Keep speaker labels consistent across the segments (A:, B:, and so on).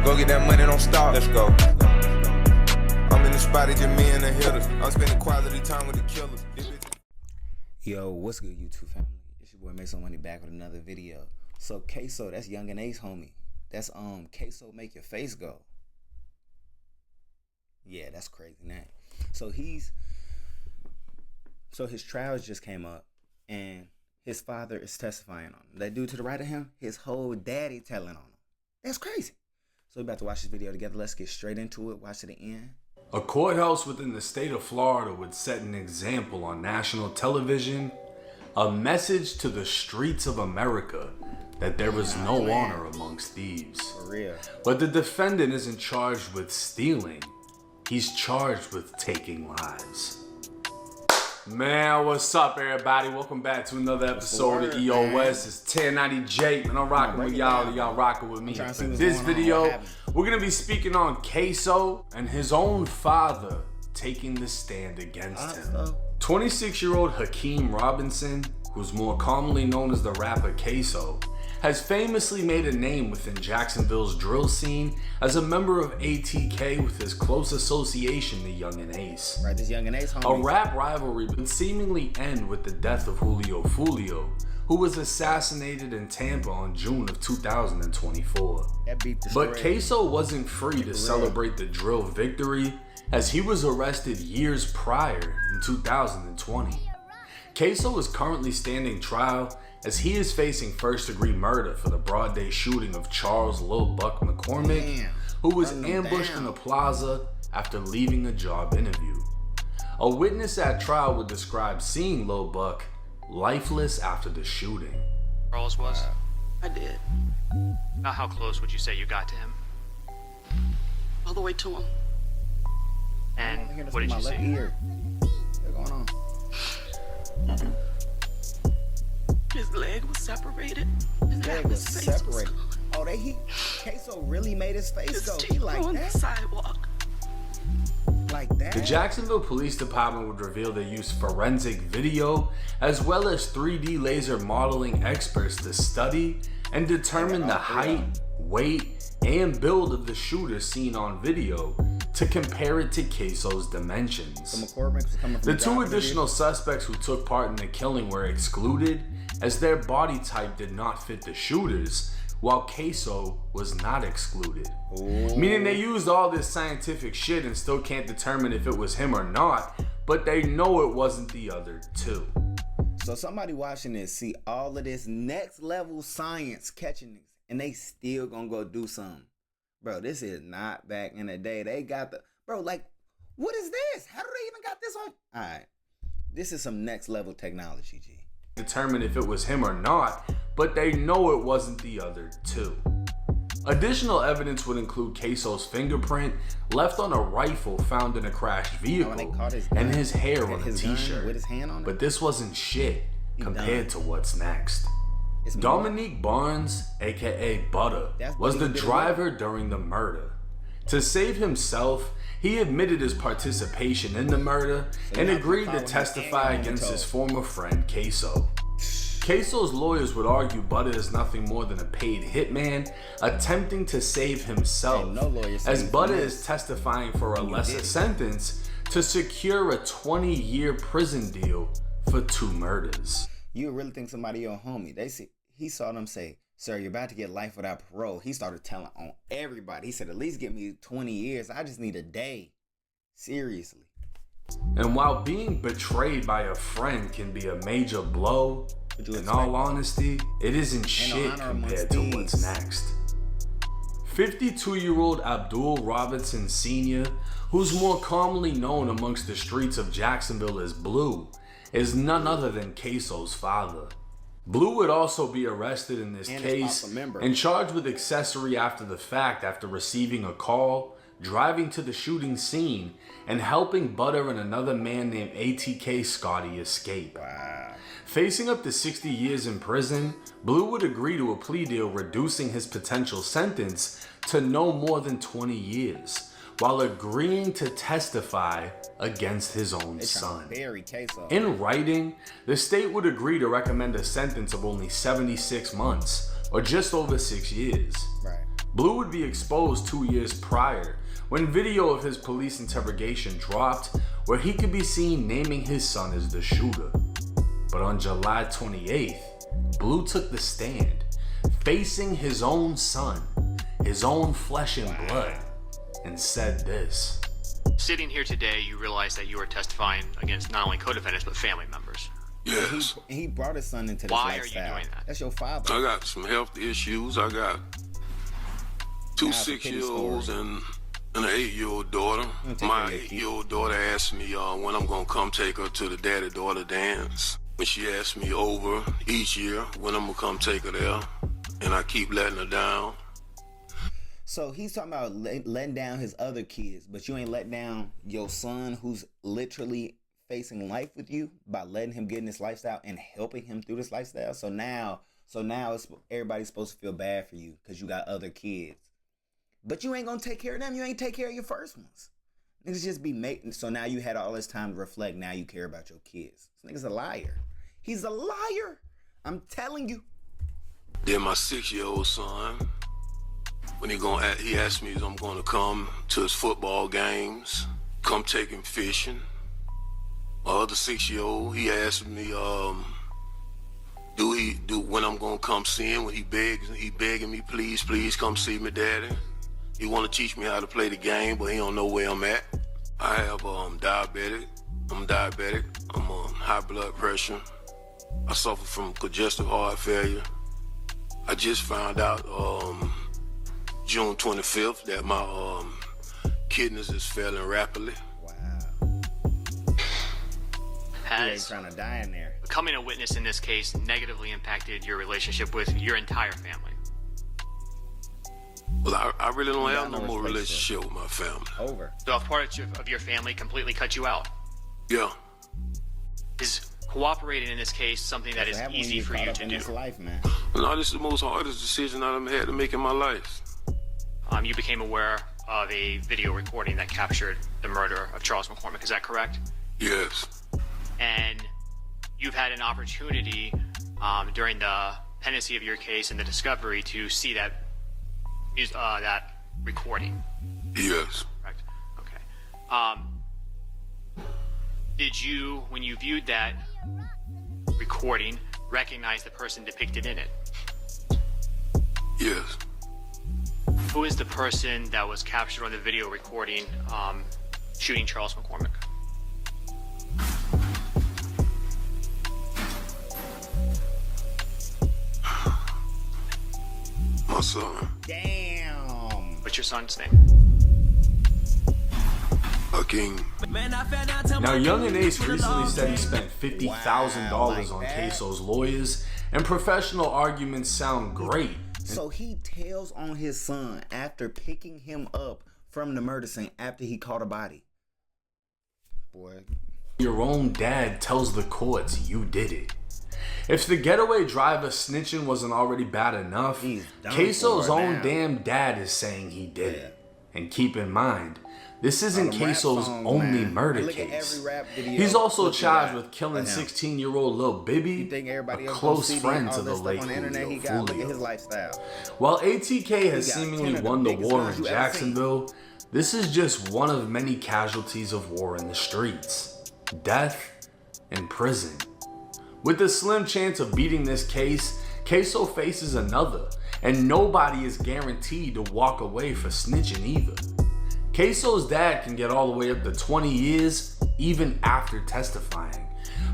A: Go get that money, don't stop. Let's go. I'm in the spot, it's just me and the hitters. I'm spending quality time with the killers.
B: Yo, what's good, YouTube family? It's your boy MasoMoney back with another video. So KSO, that's Yungeen Ace homie. That's KSO make your face go. Yeah, that's crazy name. So his trials just came up and his father is testifying on him. That dude to the right of him, his whole daddy telling on him. That's crazy. So we're about to watch this video together. Let's get straight into it. Watch to the end.
C: A courthouse within the state of Florida would set an example on national television, a message to the streets of America that there is no honor amongst thieves.
B: For real.
C: But the defendant isn't charged with stealing, he's charged with taking lives. Man, what's up everybody? Welcome back to another episode of EOS. It's 1090J, and I'm rocking with y'all, y'all rocking with me. In this video, we're gonna be speaking on KSO and his own father taking the stand against him. 26-year-old Hakeem Robinson, who's more commonly known as the rapper KSO, has famously made a name within Jacksonville's drill scene as a member of ATK with his close association to Yungeen Ace.
B: Right, this Yungeen Ace homie.
C: A rap rivalry would seemingly end with the death of Julio Fulio, who was assassinated in Tampa on June of 2024. But KSO wasn't free to celebrate the drill victory, as he was arrested years prior in 2020. KSO is currently standing trial as he is facing first-degree murder for the broad day shooting of Charles Lil Buck McCormick, who was ambushed in a plaza after leaving a job interview. A witness at trial would describe seeing Lil Buck lifeless after the shooting.
D: Charles was?
E: I did.
D: Now, how close would you say you got to him?
E: All the way to him.
D: And what did you see?
B: What's going on?
E: His leg was separated.
B: His leg was separated. Oh, KSO really made his face
E: his
B: go.
E: teeth
B: He like
E: on
B: that?
E: the sidewalk.
B: Like that?
C: The Jacksonville Police Department would reveal they used forensic video as well as 3D laser modeling experts to study and determine the height, weight, and build of the shooter seen on video to compare it to KSO's dimensions. The two additional suspects who took part in the killing were excluded as their body type did not fit the shooters, while KSO was not excluded. Meaning they used all this scientific shit and still can't determine if it was him or not, but they know it wasn't the other two.
B: So somebody watching this see all of this next level science catching this, and they still gonna go do something. Bro, this is not back in the day. They got bro, like, what is this? How do they even got this on? All right, this is some next level technology, G.
C: Determine if it was him or not, but they know it wasn't the other two. Additional evidence would include KSO's fingerprint left on a rifle found in a crashed vehicle and his hair on a t-shirt. But this wasn't shit compared to what's next. Dominique Barnes, aka Butter, was the driver during the murder. To save himself, he admitted his participation in the murder and agreed to testify against his former friend KSO. KSO's lawyers would argue Butter is nothing more than a paid hitman attempting to save himself, as Butter is testifying for a lesser sentence to secure a 20-year prison deal for 2 murders.
B: You really think somebody your homie? He saw them say, "Sir, you're about to get life without parole." He started telling on everybody. He said, "At least give me 20 years. I just need a day." Seriously.
C: And while being betrayed by a friend can be a major blow, in all honesty, it isn't shit compared to what's next. 52-year-old Abdul Robinson Sr., who's more commonly known amongst the streets of Jacksonville as Blue, is none other than KSO's father. Blue would also be arrested in this case and charged with accessory after the fact after receiving a call, driving to the shooting scene, and helping Butter and another man named ATK Scotty escape. Facing up to 60 years in prison, Blue would agree to a plea deal reducing his potential sentence to no more than 20 years, while agreeing to testify against his own son. In writing, the state would agree to recommend a sentence of only 76 months, or just over 6 years. Blue would be exposed 2 years prior when video of his police interrogation dropped where he could be seen naming his son as the shooter. But on July 28th, Blue took the stand, facing his own son, his own flesh and blood, and said this.
D: Sitting here today, you realize that you are testifying against not only co-defendants, but family members.
F: Yes.
B: He brought his son into this
D: Why
B: lifestyle.
D: are you doing that?
B: That's your father.
F: I got some health issues. I got two 6-year-olds and an 8-year-old daughter. My 8-year-old daughter asked me when I'm gonna come take her to the daddy-daughter dance. When she asked me over each year when I'm gonna come take her there, and I keep letting her down.
B: So he's talking about letting down his other kids, but you ain't letting down your son who's literally facing life with you by letting him get in this lifestyle and helping him through this lifestyle. So now it's, everybody's supposed to feel bad for you because you got other kids. But you ain't gonna take care of them. You ain't take care of your first ones. Niggas just be making. So now you had all this time to reflect. Now you care about your kids. This nigga's a liar. He's a liar. I'm telling you.
F: Then my 6-year-old son, when he asked me if I'm gonna come to his football games, come take him fishing. My other 6-year-old, he asked me, when I'm gonna come see him, when he begging me, please come see me, daddy. He wanna teach me how to play the game, but he don't know where I'm at. I have diabetic. I'm diabetic. I'm on high blood pressure. I suffer from congestive heart failure. I just found out June 25th that my kidneys is failing rapidly.
B: Wow. He ain't
D: Has
B: trying to die in there.
D: becoming a witness in this case negatively impacted your relationship with your entire family?
F: Well, I really don't
B: You
F: have
B: got
F: no
B: no
F: more
B: relationship.
F: relationship with my family.
B: Over.
D: So if part of your family completely cut you out,
F: Yeah.
D: is cooperating in this case something that is
B: That's what happens when
D: easy
B: you
D: for
B: caught
D: you
B: up
D: to
B: in
D: do?
B: this life, man.
F: No, this is the most hardest decision I've ever had to make in my life.
D: You became aware of a video recording that captured the murder of Charles McCormick. Is that correct?
F: Yes.
D: And you've had an opportunity during the pendency of your case and the discovery to see that recording.
F: Yes.
D: Correct. Okay. Did you, when you viewed that recording, recognize the person depicted in it?
F: Yes.
D: Who is the person that was captured on the video recording shooting Charles McCormick?
F: My son.
B: Damn.
D: What's your son's name?
F: Hakeem.
C: Now, Young and Ace recently said he spent $50,000
B: Wow, like
C: on
B: that?
C: KSO's lawyers, and professional arguments sound great.
B: So he tells on his son after picking him up from the murder scene after he caught a body. Boy.
C: Your own dad tells the courts you did it. If the getaway driver snitching wasn't already bad enough,
B: He's done
C: KSO's
B: for
C: own
B: now.
C: damn dad is saying he did
B: Yeah.
C: it. And keep in mind, this isn't
B: All them rap
C: KSO's
B: songs,
C: only
B: man.
C: murder
B: Look at
C: case.
B: every rap video
C: He's also
B: Clip he
C: charged
B: got
C: with killing
B: for him.
C: 16-year-old Lil Bibby,
B: You think everybody
C: a
B: else
C: close
B: gonna see
C: friend
B: all
C: to the
B: this stuff
C: late
B: on the internet? He
C: Julio
B: got, look at his
C: Julio.
B: lifestyle.
C: While ATK has
B: He got
C: seemingly
B: 10 of the
C: won the
B: biggest
C: war
B: guns
C: in
B: you ever seen.
C: Jacksonville, this is just one of many casualties of war in the streets. Death and prison. With the slim chance of beating this case, KSO faces another, and nobody is guaranteed to walk away for snitching either. KSO's dad can get all the way up to 20 years even after testifying.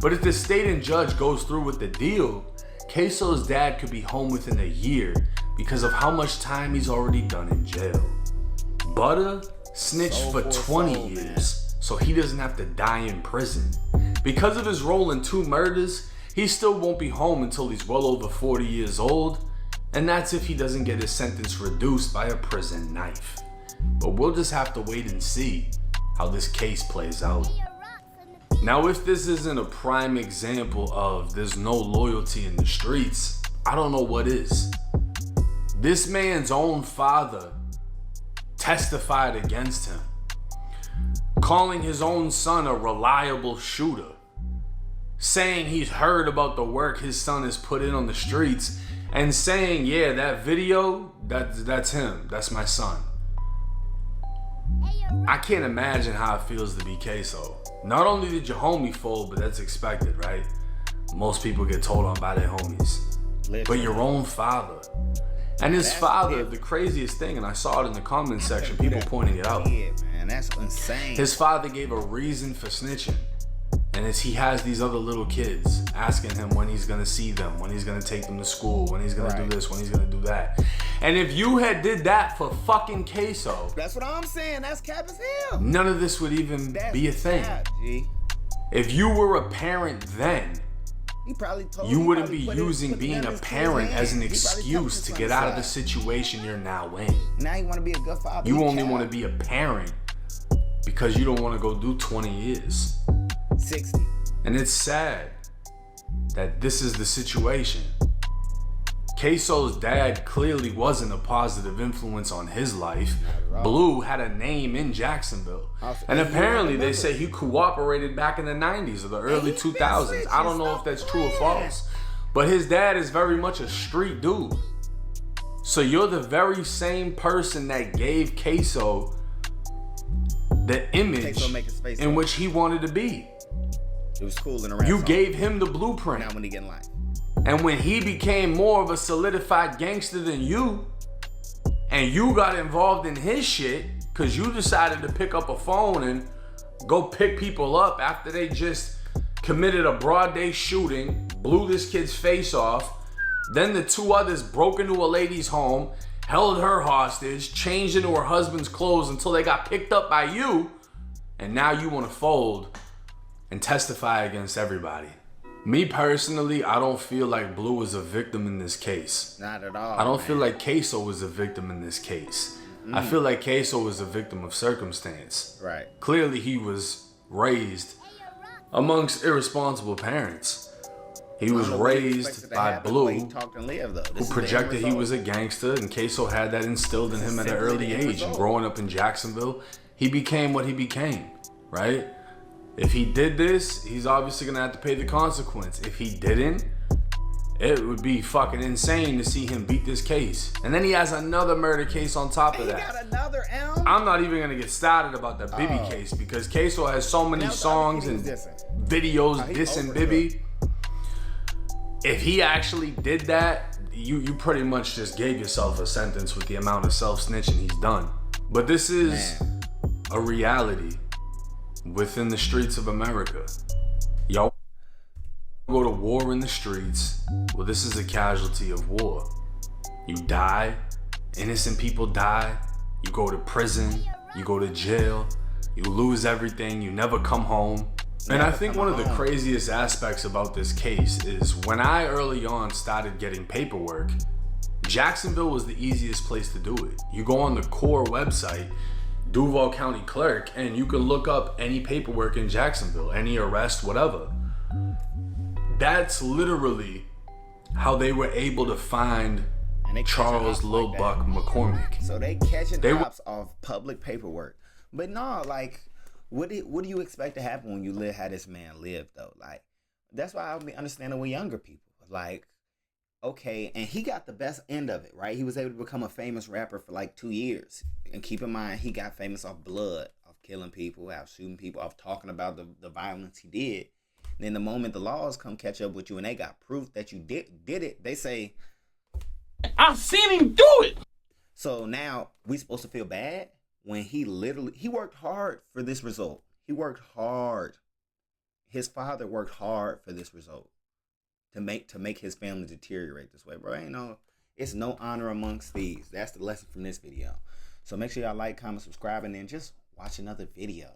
C: But if the state and judge goes through with the deal, KSO's dad could be home within a year because of how much time he's already done in jail. Butter snitched
B: Soul
C: for
B: for
C: 20
B: soul,
C: years, so he doesn't have to die in prison. Because of his role in 2 murders, he still won't be home until he's well over 40 years old, and that's if he doesn't get his sentence reduced by a prison knife. But we'll just have to wait and see how this case plays out. Now, if this isn't a prime example of there's no loyalty in the streets, I don't know what is. This man's own father testified against him, calling his own son a reliable shooter, saying he's heard about the work his son has put in on the streets, and saying, yeah, that video, that's him. That's my son. I can't imagine how it feels to be KSO. Not only did your homie fold, but that's expected, right? Most people get told on by their homies. But your own father. And his father, the craziest thing, and I saw it in the comment section, people pointing it out.
B: Yeah, man, that's insane.
C: His father gave a reason for snitching. And he has these other little kids asking him when he's gonna see them, when he's gonna take them to school, when he's gonna do this, when he's gonna do that. And if you had did that for fucking KSO,
B: that's what I'm saying. That's cap as hell.
C: none of this would even be a thing.
B: G.
C: If you were a parent then,
B: he probably told
C: you wouldn't be using being a parent as an excuse to get out of the situation you're now in.
B: Now you want to be a good father.
C: You only want to be a parent because you don't want to go do 20 years.
B: 60.
C: And it's sad that this is the situation. KSO's dad clearly wasn't a positive influence on his life. Blue had a name in Jacksonville. And apparently they say he cooperated back in the 90s or the early 2000s. I don't know if that's true or false. But his dad is very much a street dude. So you're the very same person that gave KSO the image in which he wanted to be.
B: It was cool in around.
C: You gave him the blueprint.
B: Now when he get in life.
C: And when he became more of a solidified gangster than you, and you got involved in his shit, because you decided to pick up a phone and go pick people up after they just committed a broad day shooting, blew this kid's face off, then the two others broke into a lady's home, held her hostage, changed into her husband's clothes until they got picked up by you, and now you want to fold and testify against everybody. Me personally, I don't feel like Blue was a victim in this case.
B: Not at all.
C: I don't feel like KSO was a victim in this case. I feel like KSO was a victim of circumstance.
B: Right.
C: Clearly he was raised amongst irresponsible parents. He was raised by Blue, who projected he was a gangster, and KSO had that instilled in him at an early age. And growing up in Jacksonville, he became what he became, right? If he did this, he's obviously gonna have to pay the consequence. If he didn't, it would be fucking insane to see him beat this case. And then he has another murder case on top of that.
B: He got another L?
C: I'm not even gonna get started about the Bibby case because KSO has so many songs and videos dissing Bibby. If he actually did that, you pretty much just gave yourself a sentence with the amount of self-snitching he's done. But this is a reality within the streets of America. Y'all go to war in the streets. Well, this is a casualty of war. You die, innocent people die, you go to prison, you go to jail, you lose everything, you never come home. And I think one of the craziest aspects about this case is when I early on started getting paperwork, Jacksonville was the easiest place to do it. You go on the core website, Duval County Clerk, and you can look up any paperwork in Jacksonville, any arrest, whatever. That's literally how they were able to find Charles Lil Buck McCormick.
B: So they catching cops off public paperwork. But no, like, what do you expect to happen when you live how this man lived, though? Like, that's why I'll be understanding with younger people. Like, okay, and he got the best end of it, right? He was able to become a famous rapper for like 2 years. And keep in mind, he got famous off blood, off killing people, off shooting people, off talking about the violence he did. And then the moment the laws come catch up with you and they got proof that you did it, they say,
G: I've seen him do it.
B: So now we supposed to feel bad when he worked hard for this result. He worked hard. His father worked hard for this result to make his family deteriorate this way, bro. It's no honor amongst thieves. That's the lesson from this video. So make sure y'all like, comment, subscribe, and then just watch another video.